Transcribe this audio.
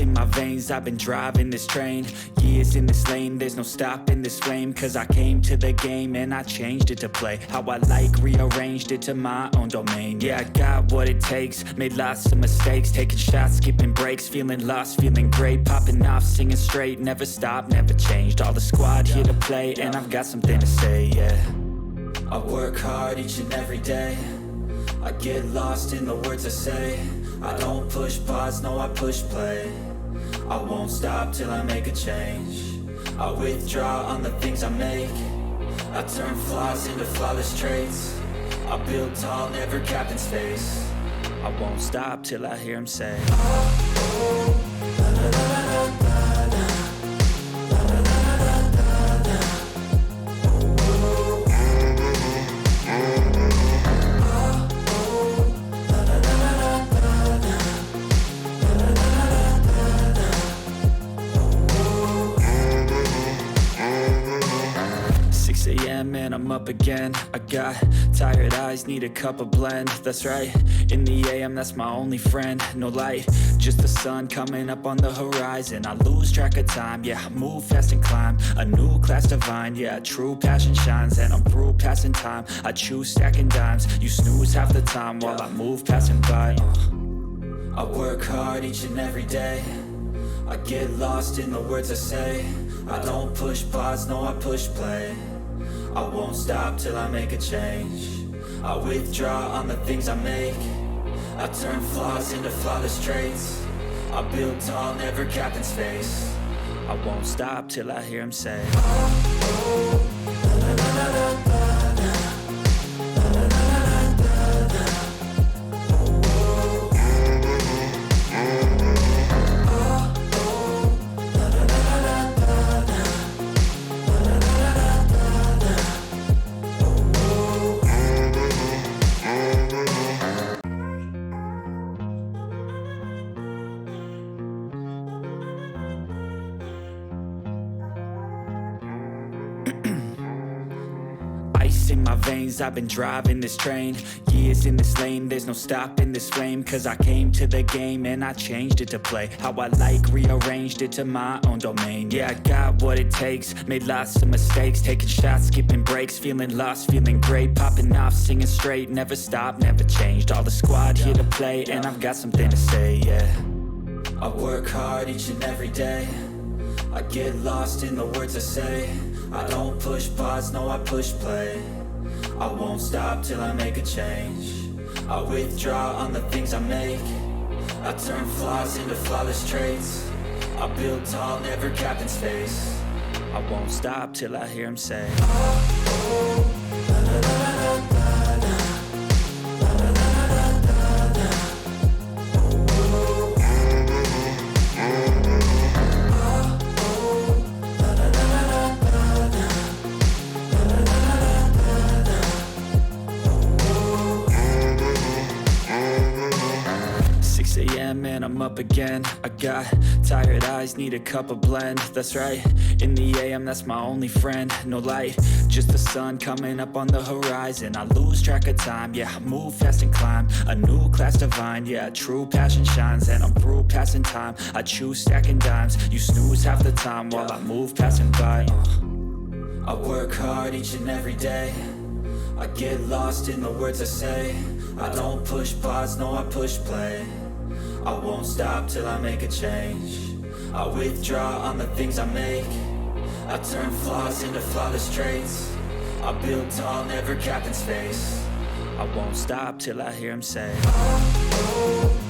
in my veins, I've been driving this train. Years in this lane, there's no stopping this flame. Cause I came to the game and I changed it to play how I like, rearranged it to my own domain. Yeah, I got what it takes, made lots of mistakes, taking shots, skipping breaks, feeling lost, feeling great, popping off, singing straight, never stopped, never changed. All the squad here to play, and I've got something to say, yeah. I work hard each and every day, I get lost in the words I say. I don't push pause, no I push play. I won't stop till I make a change. I withdraw on the things I make. I turn flaws into flawless traits. I build tall, never capped in space. I won't stop till I hear him say, oh, la, la, la, la, la, la. Man, I'm up again. I got tired eyes, need a cup of blend. That's right, in the AM, that's my only friend. No light, just the sun coming up on the horizon. I lose track of time, yeah, I move fast and climb a new class divine, yeah, true passion shines. And I'm through passing time, I choose stacking dimes. You snooze half the time while I move passing by. I work hard each and every day, I get lost in the words I say. I don't push pause, no I push play. I won't stop till I make a change. I withdraw on the things I make. I turn flaws into flawless traits. I build tall, never capped in space. I won't stop till I hear him say, oh, oh, la, la, la, la, la. In my veins, I've been driving this train. Years in this lane, there's no stopping this flame. Cause I came to the game and I changed it to play how I like, rearranged it to my own domain. Yeah, I got what it takes, made lots of mistakes, taking shots, skipping breaks, feeling lost, feeling great, popping off, singing straight, never stopped, never changed. All the squad here to play, and I've got something to say, yeah. I work hard each and every day, I get lost in the words I say. I don't push pause, no I push play. I won't stop till I make a change. I withdraw on the things I make. I turn flaws into flawless traits. I build tall, never capped in space. I won't stop till I hear him say, oh, oh, la, la, la, la, la, la. Man, I'm up again. I got tired eyes, need a cup of blend. That's right, in the AM, that's my only friend. No light, just the sun coming up on the horizon. I lose track of time, yeah, I move fast and climb a new class divine, yeah, true passion shines. And I'm through passing time, I choose stacking dimes. You snooze half the time while I move passing by. I work hard each and every day, I get lost in the words I say. I don't push pause, no I push play. I won't stop till I make a change. I withdraw on the things I make. I turn flaws into flawless traits. I build tall, never capped in space. I won't stop till I hear him say, oh, oh.